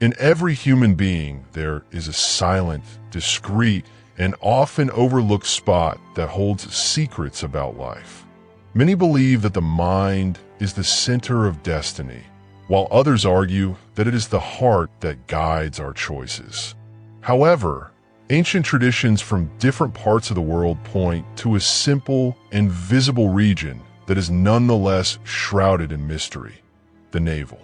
In every human being, there is a silent, discreet, and often overlooked spot that holds secrets about life. Many believe that the mind is the center of destiny, while others argue that it is the heart that guides our choices. However, ancient traditions from different parts of the world point to a simple, invisible region that is nonetheless shrouded in mystery: the navel.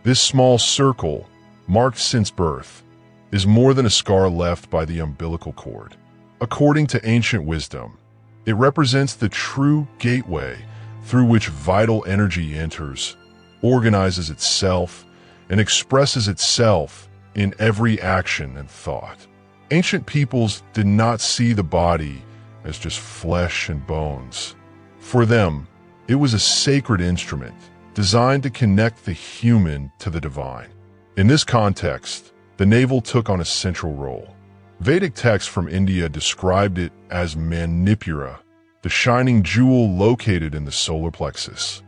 This small circle, marked since birth, is more than a scar left by the umbilical cord. According to ancient wisdom, it represents the true gateway through which vital energy enters, organizes itself, and expresses itself in every action and thought. Ancient peoples did not see the body as just flesh and bones. For them, it was a sacred instrument designed to connect the human to the divine. In this context, the navel took on a central role. Vedic texts from India described it as Manipura, the shining jewel located in the solar plexus.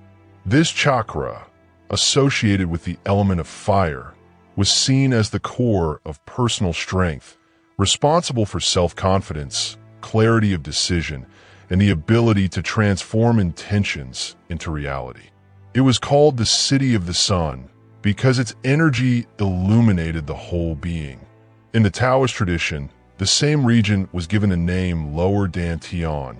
This chakra, associated with the element of fire, was seen as the core of personal strength, responsible for self-confidence, clarity of decision, and the ability to transform intentions into reality. It was called the City of the Sun because its energy illuminated the whole being. In the Taoist tradition, the same region was given the name Lower Dantian,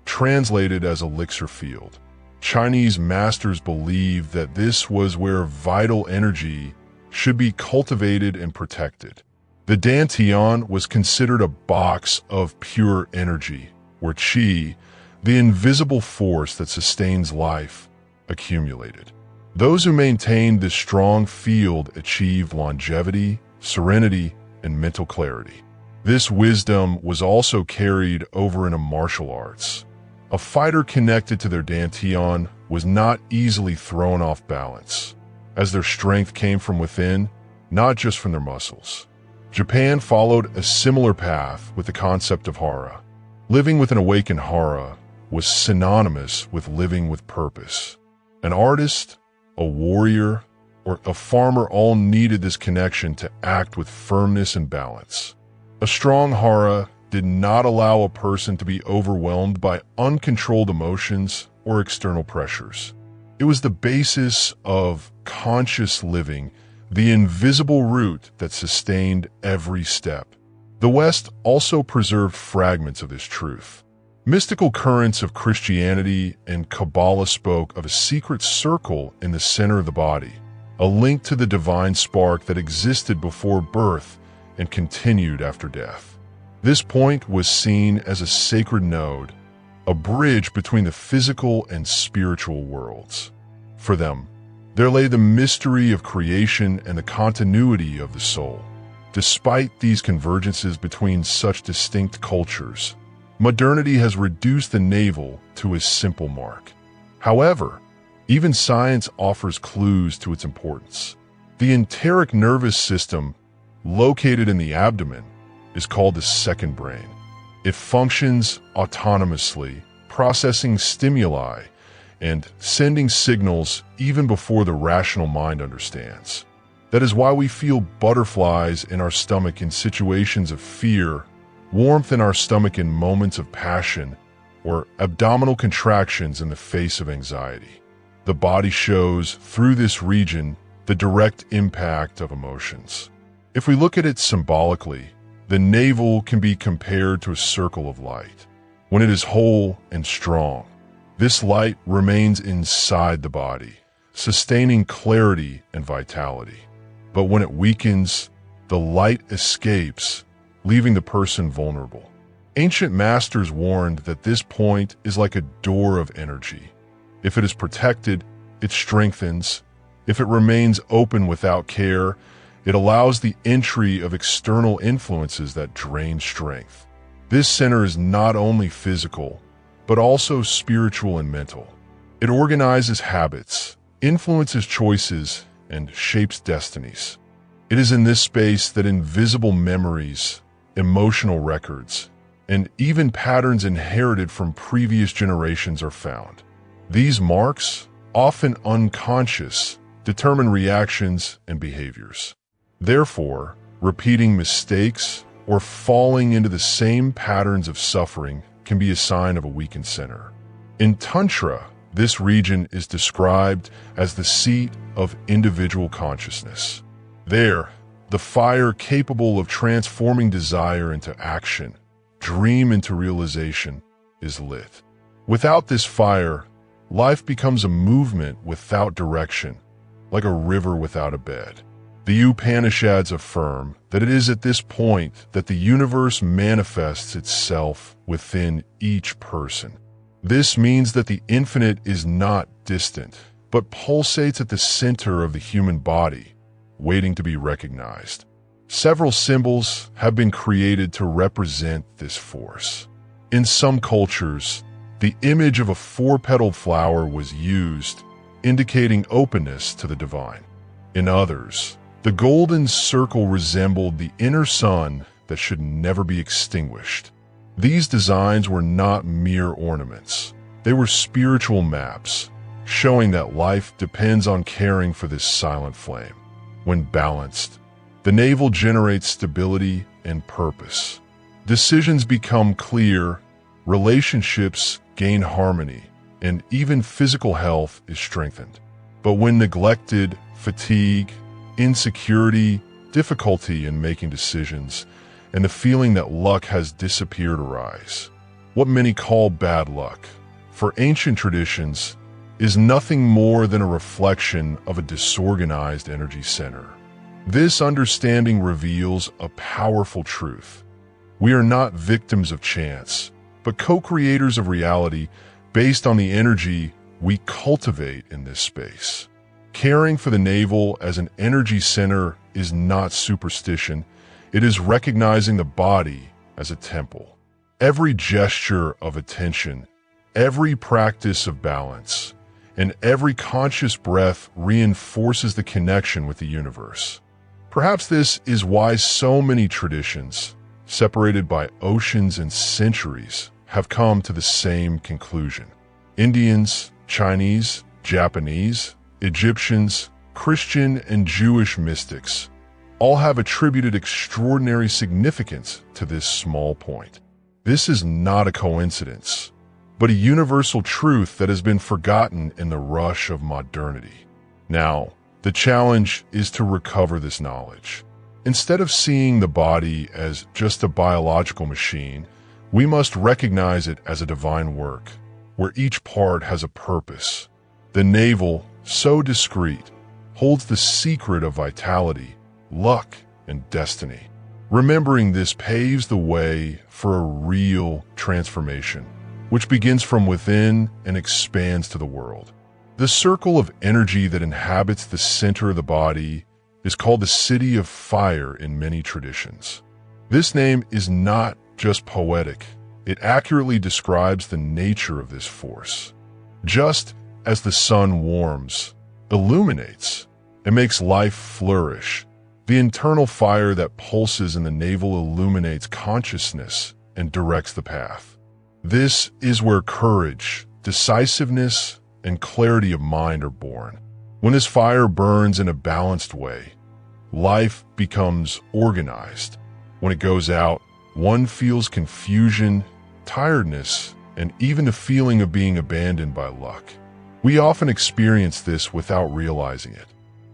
translated as elixir field. Chinese masters believed that this was where vital energy should be cultivated and protected. The Dantian was considered a box of pure energy, where qi, the invisible force that sustains life, accumulated. Those who maintained this strong field achieved longevity, serenity, and mental clarity. This wisdom was also carried over into martial arts. A fighter connected to their Dantian was not easily thrown off balance, as their strength came from within, not just from their muscles. Japan followed a similar path with the concept of hara. Living with an awakened hara was synonymous with living with purpose. An artist, a warrior, or a farmer all needed this connection to act with firmness and balance. A strong hara did not allow a person to be overwhelmed by uncontrolled emotions or external pressures. It was the basis of conscious living, the invisible root that sustained every step. The West also preserved fragments of this truth. Mystical currents of Christianity and Kabbalah spoke of a secret circle in the center of the body, a link to the divine spark that existed before birth and continued after death. This point was seen as a sacred node, a bridge between the physical and spiritual worlds. For them, there lay the mystery of creation and the continuity of the soul. Despite these convergences between such distinct cultures, modernity has reduced the navel to a simple mark. However, even science offers clues to its importance. The enteric nervous system, located in the abdomen, is called the second brain. It functions autonomously, processing stimuli and sending signals even before the rational mind understands. That is why we feel butterflies in our stomach in situations of fear, warmth in our stomach in moments of passion, or abdominal contractions in the face of anxiety. The body shows, through this region, the direct impact of emotions. If we look at it symbolically, the navel can be compared to a circle of light. When it is whole and strong, this light remains inside the body, sustaining clarity and vitality. But when it weakens, the light escapes, leaving the person vulnerable. Ancient masters warned that this point is like a door of energy. If it is protected, it strengthens. If it remains open without care, it allows the entry of external influences that drain strength. This center is not only physical, but also spiritual and mental. It organizes habits, influences choices, and shapes destinies. It is in this space that invisible memories, emotional records, and even patterns inherited from previous generations are found. These marks, often unconscious, determine reactions and behaviors. Therefore, repeating mistakes or falling into the same patterns of suffering can be a sign of a weakened center. In Tantra, this region is described as the seat of individual consciousness. There, the fire capable of transforming desire into action, dream into realization, is lit. Without this fire, life becomes a movement without direction, like a river without a bed. The Upanishads affirm that it is at this point that the universe manifests itself within each person. This means that the infinite is not distant, but pulsates at the center of the human body, waiting to be recognized. Several symbols have been created to represent this force. In some cultures, the image of a four-petaled flower was used, indicating openness to the divine. In others, the golden circle resembled the inner sun that should never be extinguished. These designs were not mere ornaments. They were spiritual maps, showing that life depends on caring for this silent flame. When balanced, the navel generates stability and purpose. Decisions become clear, relationships gain harmony, and even physical health is strengthened. But when neglected, fatigue, insecurity, difficulty in making decisions, and the feeling that luck has disappeared arise. What many call bad luck, for ancient traditions, is nothing more than a reflection of a disorganized energy center. This understanding reveals a powerful truth. We are not victims of chance, but co-creators of reality based on the energy we cultivate in this space. Caring for the navel as an energy center is not superstition. It is recognizing the body as a temple. Every gesture of attention, every practice of balance, and every conscious breath reinforces the connection with the universe. Perhaps this is why so many traditions, separated by oceans and centuries, have come to the same conclusion. Indians, Chinese, Japanese, Egyptians, Christian, and Jewish mystics all have attributed extraordinary significance to this small point. This is not a coincidence, but a universal truth that has been forgotten in the rush of modernity. Now, the challenge is to recover this knowledge. Instead of seeing the body as just a biological machine, we must recognize it as a divine work, where each part has a purpose. The navel, so discreet, holds the secret of vitality, luck, and destiny. Remembering this paves the way for a real transformation, which begins from within and expands to the world. The circle of energy that inhabits the center of the body is called the City of Fire in many traditions. This name is not just poetic, it accurately describes the nature of this force. Just as the sun warms, illuminates, and makes life flourish, the internal fire that pulses in the navel illuminates consciousness and directs the path. This is where courage, decisiveness, and clarity of mind are born. When this fire burns in a balanced way, life becomes organized. When it goes out, one feels confusion, tiredness, and even the feeling of being abandoned by luck. We often experience this without realizing it.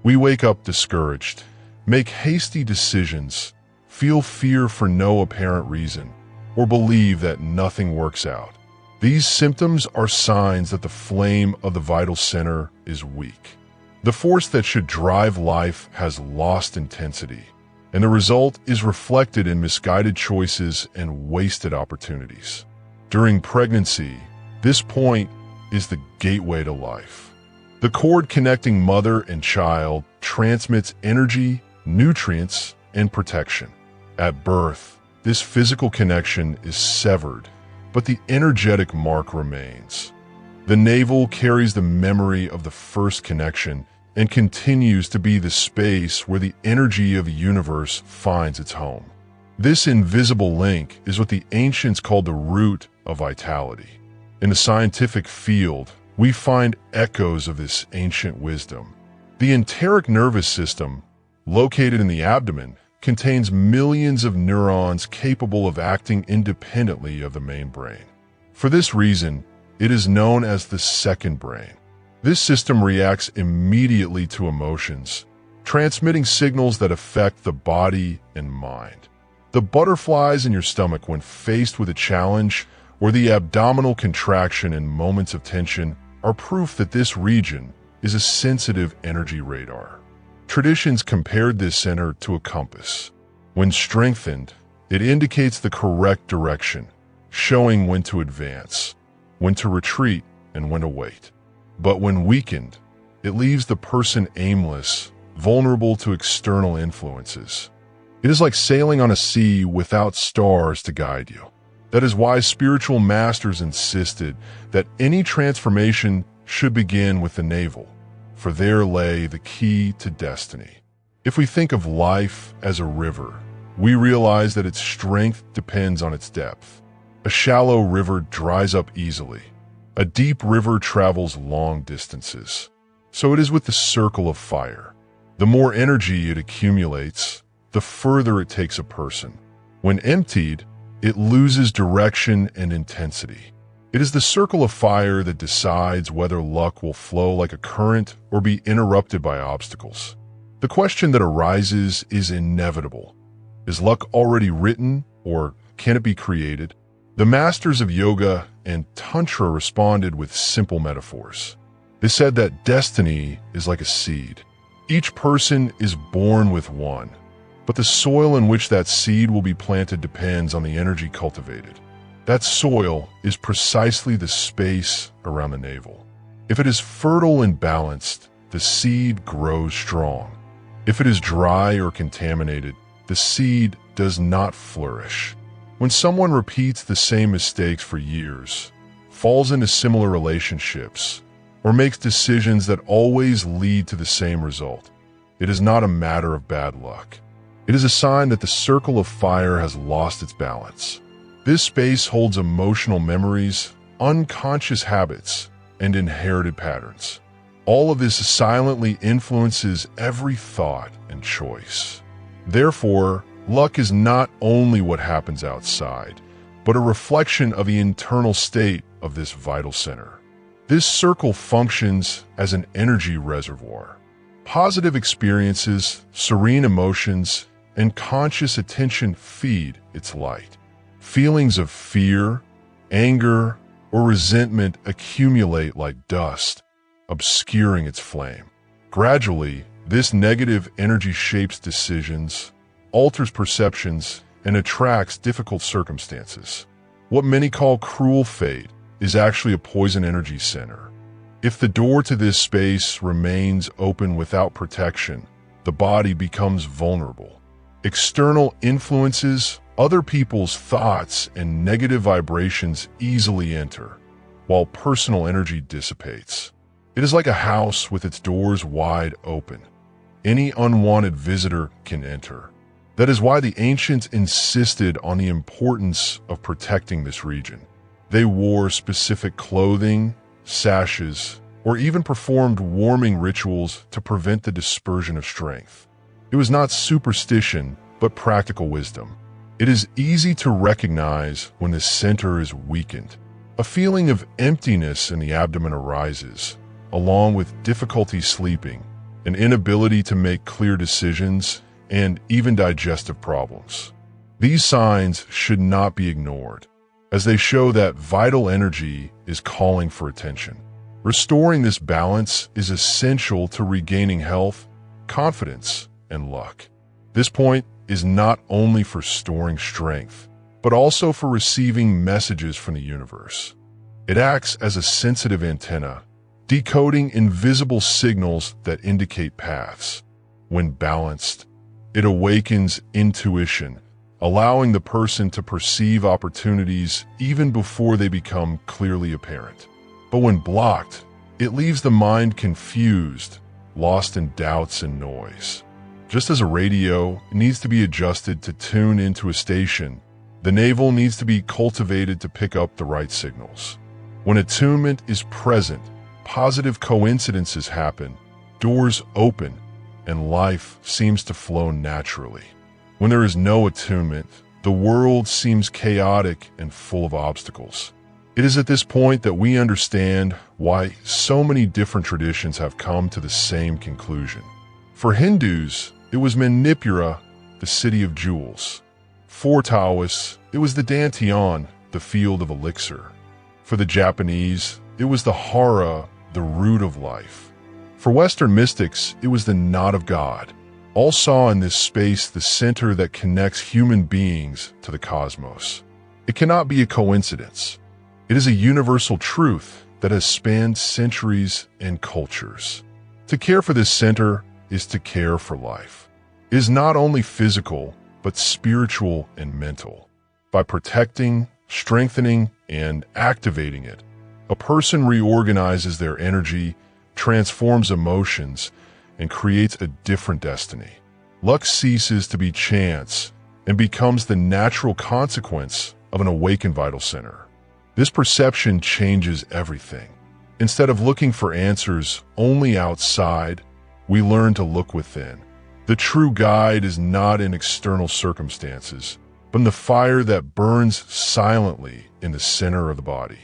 We wake up discouraged, make hasty decisions, feel fear for no apparent reason, or believe that nothing works out. These symptoms are signs that the flame of the vital center is weak. The force that should drive life has lost intensity, and the result is reflected in misguided choices and wasted opportunities. During pregnancy, this point is the gateway to life. The cord connecting mother and child transmits energy, nutrients, and protection. At birth, this physical connection is severed, but the energetic mark remains. The navel carries the memory of the first connection and continues to be the space where the energy of the universe finds its home. This invisible link is what the ancients called the root of vitality. In the scientific field, we find echoes of this ancient wisdom. The enteric nervous system, located in the abdomen, contains millions of neurons capable of acting independently of the main brain. For this reason, it is known as the second brain. This system reacts immediately to emotions, transmitting signals that affect the body and mind. The butterflies in your stomach when faced with a challenge or the abdominal contraction in moments of tension are proof that this region is a sensitive energy radar. Traditions compared this center to a compass. When strengthened, it indicates the correct direction, showing when to advance, when to retreat, and when to wait. But when weakened, it leaves the person aimless, vulnerable to external influences. It is like sailing on a sea without stars to guide you. That is why spiritual masters insisted that any transformation should begin with the navel, for there lay the key to destiny. If we think of life as a river, we realize that its strength depends on its depth. A shallow river dries up easily. A deep river travels long distances. So it is with the circle of fire. The more energy it accumulates, the further it takes a person. When emptied, it loses direction and intensity. It is the circle of fire that decides whether luck will flow like a current or be interrupted by obstacles. The question that arises is inevitable. Is luck already written, or can it be created? The masters of yoga and tantra responded with simple metaphors. They said that destiny is like a seed. Each person is born with one, but the soil in which that seed will be planted depends on the energy cultivated. That soil is precisely the space around the navel. If it is fertile and balanced, the seed grows strong. If it is dry or contaminated, the seed does not flourish. When someone repeats the same mistakes for years, falls into similar relationships, or makes decisions that always lead to the same result, it is not a matter of bad luck. It is a sign that the circle of fire has lost its balance. This space holds emotional memories, unconscious habits, and inherited patterns. All of this silently influences every thought and choice. Therefore, luck is not only what happens outside, but a reflection of the internal state of this vital center. This circle functions as an energy reservoir. Positive experiences, serene emotions, and conscious attention feed its light. Feelings of fear, anger, or resentment accumulate like dust, obscuring its flame. Gradually, this negative energy shapes decisions, alters perceptions, and attracts difficult circumstances. What many call cruel fate is actually a poison energy center. If the door to this space remains open without protection, the body becomes vulnerable. External influences, other people's thoughts, and negative vibrations easily enter, while personal energy dissipates. It is like a house with its doors wide open. Any unwanted visitor can enter. That is why the ancients insisted on the importance of protecting this region. They wore specific clothing, sashes, or even performed warming rituals to prevent the dispersion of strength. It was not superstition, but practical wisdom. It is easy to recognize when the center is weakened. A feeling of emptiness in the abdomen arises, along with difficulty sleeping, an inability to make clear decisions, and even digestive problems. These signs should not be ignored, as they show that vital energy is calling for attention. Restoring this balance is essential to regaining health, confidence, and luck. This point is not only for storing strength, but also for receiving messages from the universe. It acts as a sensitive antenna, decoding invisible signals that indicate paths. When balanced, it awakens intuition, allowing the person to perceive opportunities even before they become clearly apparent. But when blocked, it leaves the mind confused, lost in doubts and noise. Just as a radio needs to be adjusted to tune into a station, the navel needs to be cultivated to pick up the right signals. When attunement is present, positive coincidences happen, doors open, and life seems to flow naturally. When there is no attunement, the world seems chaotic and full of obstacles. It is at this point that we understand why so many different traditions have come to the same conclusion. For Hindus, it was Manipura, the city of jewels. For Taoists, it was the Dantian, the field of elixir. For the Japanese, it was the Hara, the root of life. For Western mystics, it was the knot of God. All saw in this space the center that connects human beings to the cosmos. It cannot be a coincidence. It is a universal truth that has spanned centuries and cultures. To care for this center is to care for life. It is not only physical, but spiritual and mental. By protecting, strengthening, and activating it, a person reorganizes their energy, transforms emotions, and creates a different destiny. Luck ceases to be chance and becomes the natural consequence of an awakened vital center. This perception changes everything. Instead of looking for answers only outside, we learn to look within. The true guide is not in external circumstances, but in the fire that burns silently in the center of the body.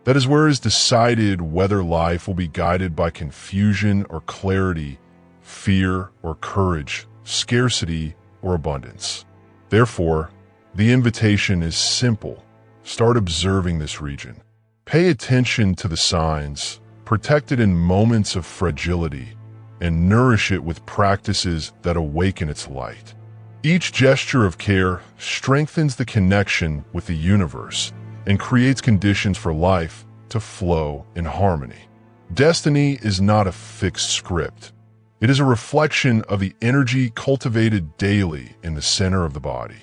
That is where it is decided whether life will be guided by confusion or clarity, fear or courage, scarcity or abundance. Therefore, the invitation is simple. Start observing this region. Pay attention to the signs, protect it in moments of fragility, and nourish it with practices that awaken its light. Each gesture of care strengthens the connection with the universe and creates conditions for life to flow in harmony. Destiny is not a fixed script. It is a reflection of the energy cultivated daily in the center of the body.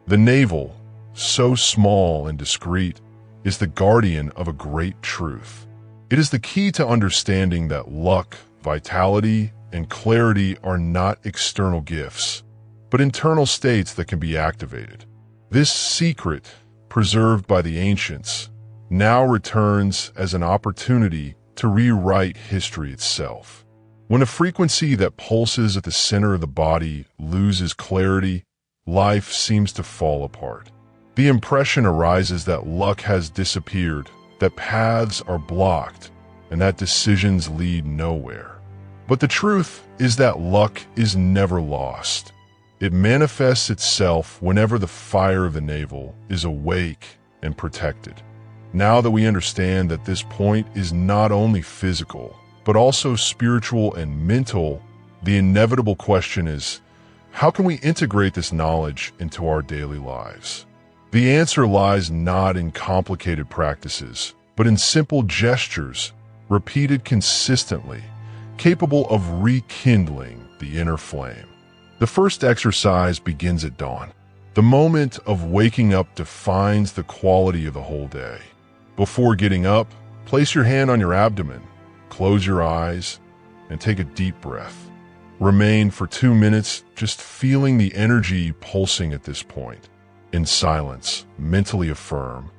The navel, so small and discreet, is the guardian of a great truth. It is the key to understanding that luck, vitality, and clarity are not external gifts, but internal states that can be activated. This secret, preserved by the ancients, now returns as an opportunity to rewrite history itself. When a frequency that pulses at the center of the body loses clarity, life seems to fall apart. The impression arises that luck has disappeared, that paths are blocked, and that decisions lead nowhere. But the truth is that luck is never lost. It manifests itself whenever the fire of the navel is awake and protected. Now that we understand that this point is not only physical, but also spiritual and mental, the inevitable question is, how can we integrate this knowledge into our daily lives? The answer lies not in complicated practices, but in simple gestures, repeated consistently, capable of rekindling the inner flame. The first exercise begins at dawn. The moment of waking up defines the quality of the whole day. Before getting up, place your hand on your abdomen, close your eyes, and take a deep breath. Remain for 2 minutes, just feeling the energy pulsing at this point. In silence, mentally affirm,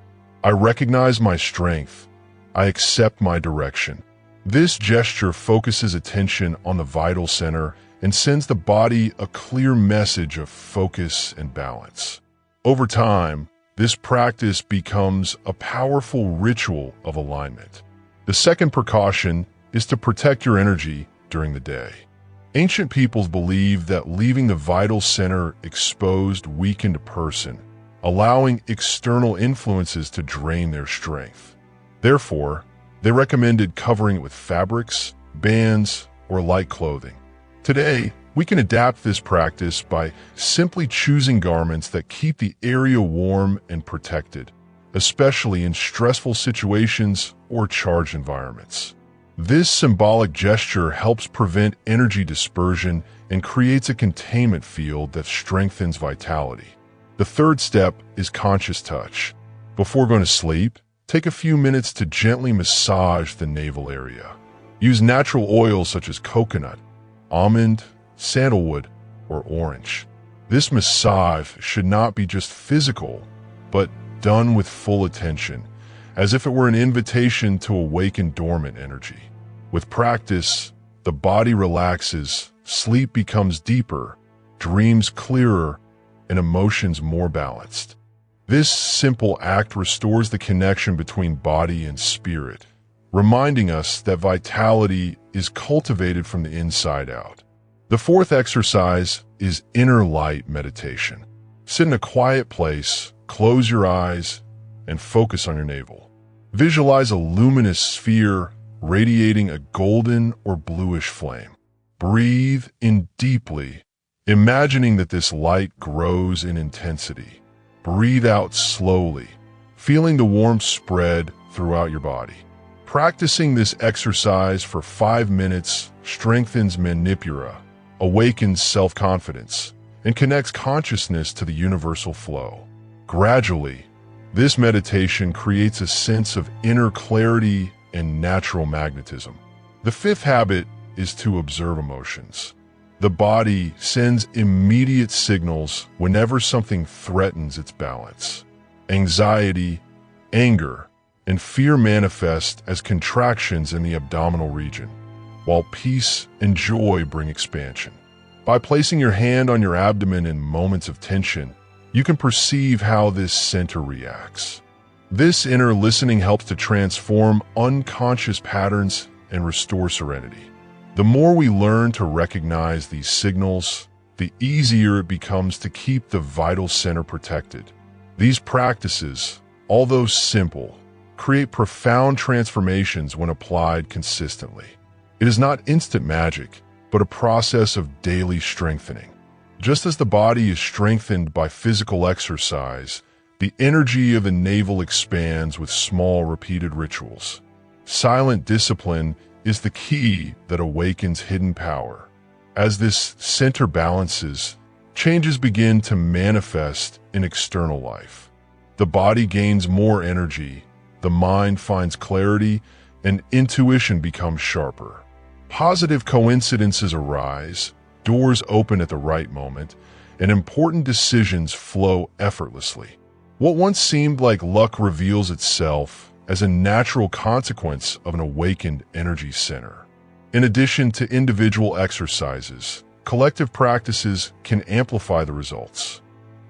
I recognize my strength. I accept my direction. This gesture focuses attention on the vital center and sends the body a clear message of focus and balance. Over time, this practice becomes a powerful ritual of alignment. The second precaution is to protect your energy during the day. Ancient peoples believed that leaving the vital center exposed weakened a person, allowing external influences to drain their strength. Therefore, they recommended covering it with fabrics, bands, or light clothing. Today, we can adapt this practice by simply choosing garments that keep the area warm and protected, especially in stressful situations or charged environments. This symbolic gesture helps prevent energy dispersion and creates a containment field that strengthens vitality. The third step is conscious touch. Before going to sleep, take a few minutes to gently massage the navel area. Use natural oils such as coconut, almond, sandalwood, or orange. This massage should not be just physical, but done with full attention, as if it were an invitation to awaken dormant energy. With practice, the body relaxes sleep becomes deeper, dreams clearer, and emotions more balanced. This simple act restores the connection between body and spirit, reminding us that vitality is cultivated from the inside out. The fourth exercise is inner light meditation. Sit in a quiet place, close your eyes, and focus on your navel. Visualize a luminous sphere radiating a golden or bluish flame. Breathe in deeply, imagining that this light grows in intensity. Breathe out slowly, feeling the warmth spread throughout your body. Practicing this exercise for 5 minutes strengthens Manipura, awakens self-confidence, and connects consciousness to the universal flow. Gradually, this meditation creates a sense of inner clarity and natural magnetism. The fifth habit is to observe emotions. The body sends immediate signals whenever something threatens its balance. Anxiety, anger, and fear manifest as contractions in the abdominal region, while peace and joy bring expansion. By placing your hand on your abdomen in moments of tension, you can perceive how this center reacts. This inner listening helps to transform unconscious patterns and restore serenity. The more we learn to recognize these signals, the easier it becomes to keep the vital center protected. These practices, although simple, create profound transformations when applied consistently. It is not instant magic, but a process of daily strengthening. Just as the body is strengthened by physical exercise, the energy of the navel expands with small repeated rituals. Silent discipline is the key that awakens hidden power. As this center balances, changes begin to manifest in external life. The body gains more energy, the mind finds clarity, and intuition becomes sharper. Positive coincidences arise, doors open at the right moment, and important decisions flow effortlessly. What once seemed like luck reveals itself as a natural consequence of an awakened energy center. In addition to individual exercises, collective practices can amplify the results.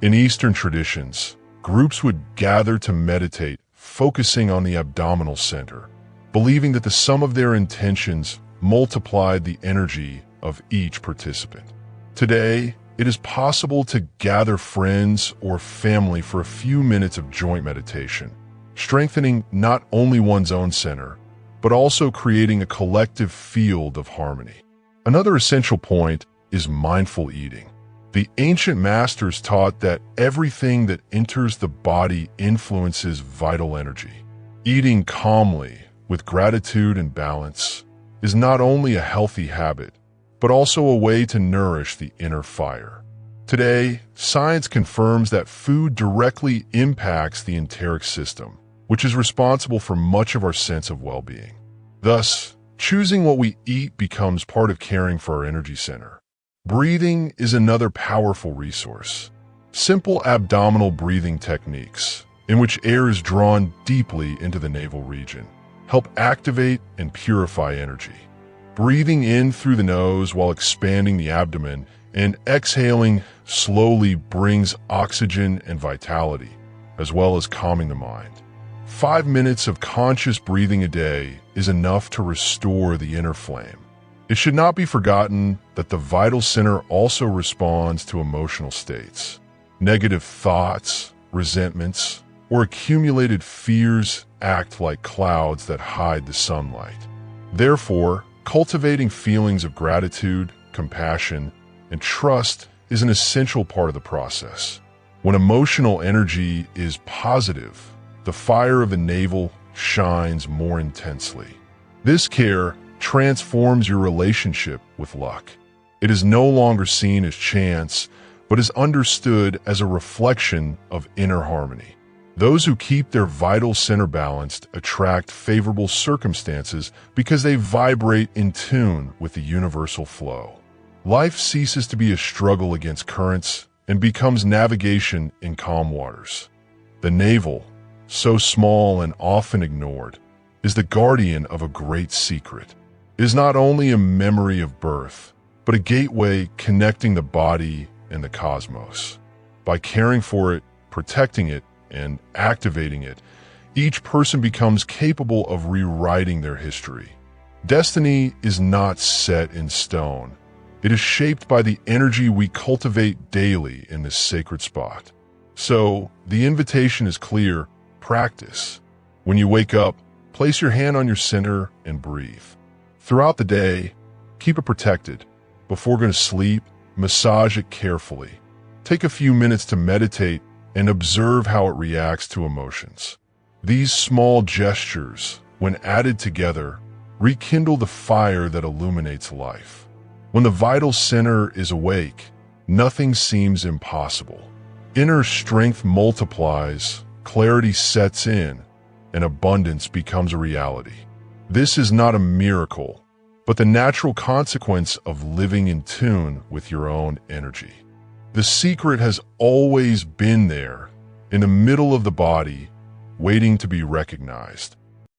In Eastern traditions, groups would gather to meditate, focusing on the abdominal center, believing that the sum of their intentions multiplied the energy of each participant. Today, it is possible to gather friends or family for a few minutes of joint meditation, strengthening not only one's own center, but also creating a collective field of harmony. Another essential point is mindful eating. The ancient masters taught that everything that enters the body influences vital energy. Eating calmly, with gratitude and balance, is not only a healthy habit, but also a way to nourish the inner fire. Today, science confirms that food directly impacts the enteric system, which is responsible for much of our sense of well-being. Thus, choosing what we eat becomes part of caring for our energy center. Breathing is another powerful resource. Simple abdominal breathing techniques, in which air is drawn deeply into the navel region, help activate and purify energy. Breathing in through the nose while expanding the abdomen and exhaling slowly brings oxygen and vitality, as well as calming the mind. 5 minutes of conscious breathing a day is enough to restore the inner flame. It should not be forgotten that the vital center also responds to emotional states. Negative thoughts, resentments, or accumulated fears act like clouds that hide the sunlight. Therefore, cultivating feelings of gratitude, compassion, and trust is an essential part of the process. When emotional energy is positive, the fire of the navel shines more intensely. This care transforms your relationship with luck. It is no longer seen as chance, but is understood as a reflection of inner harmony. Those who keep their vital center balanced attract favorable circumstances because they vibrate in tune with the universal flow. Life ceases to be a struggle against currents and becomes navigation in calm waters. The navel, so small and often ignored, is the guardian of a great secret. It is not only a memory of birth, but a gateway connecting the body and the cosmos. By caring for it, protecting it, and activating it, each person becomes capable of rewriting their history. Destiny is not set in stone. It is shaped by the energy we cultivate daily in this sacred spot. So, the invitation is clear: practice. When you wake up, place your hand on your center and breathe. Throughout the day, keep it protected. Before going to sleep, massage it carefully. Take a few minutes to meditate and observe how it reacts to emotions. These small gestures, when added together, rekindle the fire that illuminates life. When the vital center is awake, nothing seems impossible. Inner strength multiplies, clarity sets in, and abundance becomes a reality. This is not a miracle, but the natural consequence of living in tune with your own energy. The secret has always been there, in the middle of the body, waiting to be recognized.